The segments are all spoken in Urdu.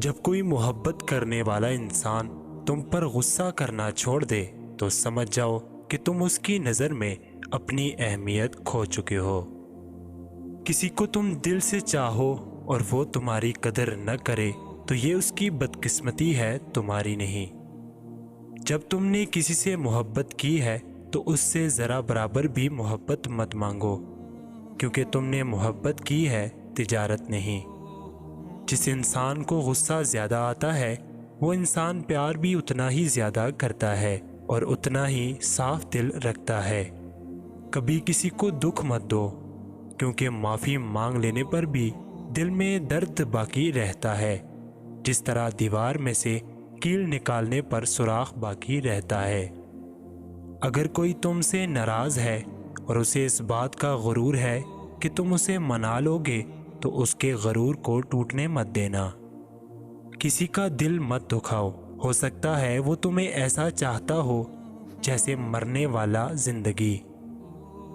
جب کوئی محبت کرنے والا انسان تم پر غصہ کرنا چھوڑ دے تو سمجھ جاؤ کہ تم اس کی نظر میں اپنی اہمیت کھو چکے ہو۔ کسی کو تم دل سے چاہو اور وہ تمہاری قدر نہ کرے تو یہ اس کی بدقسمتی ہے، تمہاری نہیں۔ جب تم نے کسی سے محبت کی ہے تو اس سے ذرا برابر بھی محبت مت مانگو، کیونکہ تم نے محبت کی ہے، تجارت نہیں۔ جس انسان کو غصہ زیادہ آتا ہے وہ انسان پیار بھی اتنا ہی زیادہ کرتا ہے اور اتنا ہی صاف دل رکھتا ہے۔ کبھی کسی کو دکھ مت دو، کیونکہ معافی مانگ لینے پر بھی دل میں درد باقی رہتا ہے، جس طرح دیوار میں سے کیل نکالنے پر سوراخ باقی رہتا ہے۔ اگر کوئی تم سے ناراض ہے اور اسے اس بات کا غرور ہے کہ تم اسے منا لو گے تو اس کے غرور کو ٹوٹنے مت دینا۔ کسی کا دل مت دکھاؤ، ہو سکتا ہے وہ تمہیں ایسا چاہتا ہو جیسے مرنے والا زندگی۔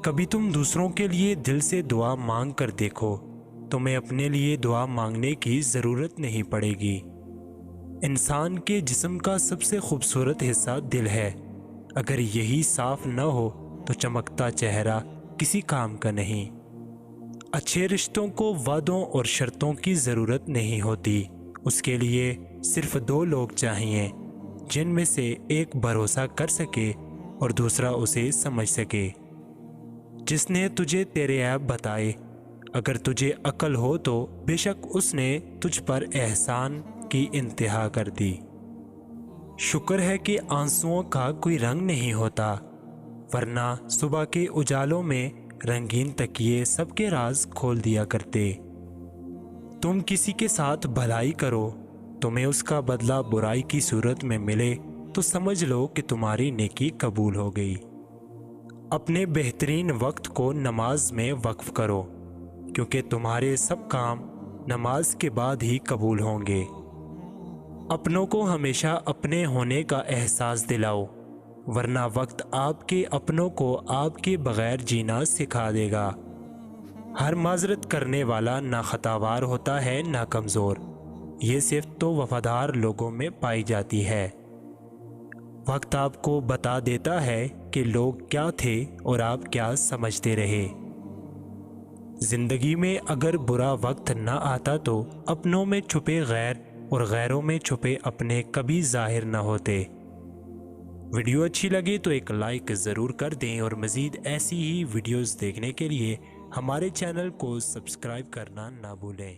کبھی تم دوسروں کے لیے دل سے دعا مانگ کر دیکھو، تمہیں اپنے لیے دعا مانگنے کی ضرورت نہیں پڑے گی۔ انسان کے جسم کا سب سے خوبصورت حصہ دل ہے، اگر یہی صاف نہ ہو تو چمکتا چہرہ کسی کام کا نہیں۔ اچھے رشتوں کو وعدوں اور شرطوں کی ضرورت نہیں ہوتی، اس کے لیے صرف دو لوگ چاہیے جن میں سے ایک بھروسہ کر سکے اور دوسرا اسے سمجھ سکے۔ جس نے تجھے تیرے عیب بتائے، اگر تجھے عقل ہو تو بے شک اس نے تجھ پر احسان کی انتہا کر دی۔ شکر ہے کہ آنسوؤں کا کوئی رنگ نہیں ہوتا، ورنہ صبح کے اجالوں میں رنگین تکیے سب کے راز کھول دیا کرتے۔ تم کسی کے ساتھ بھلائی کرو، تمہیں اس کا بدلہ برائی کی صورت میں ملے تو سمجھ لو کہ تمہاری نیکی قبول ہو گئی۔ اپنے بہترین وقت کو نماز میں وقف کرو، کیونکہ تمہارے سب کام نماز کے بعد ہی قبول ہوں گے۔ اپنوں کو ہمیشہ اپنے ہونے کا احساس دلاؤ، ورنہ وقت آپ کے اپنوں کو آپ کے بغیر جینا سکھا دے گا۔ ہر معذرت کرنے والا نہ خطاوار ہوتا ہے نہ کمزور، یہ صفت تو وفادار لوگوں میں پائی جاتی ہے۔ وقت آپ کو بتا دیتا ہے کہ لوگ کیا تھے اور آپ کیا سمجھتے رہے۔ زندگی میں اگر برا وقت نہ آتا تو اپنوں میں چھپے غیر اور غیروں میں چھپے اپنے کبھی ظاہر نہ ہوتے۔ ویڈیو اچھی لگے تو ایک لائک ضرور کر دیں اور مزید ایسی ہی ویڈیوز دیکھنے کے لیے ہمارے چینل کو سبسکرائب کرنا نہ بھولیں۔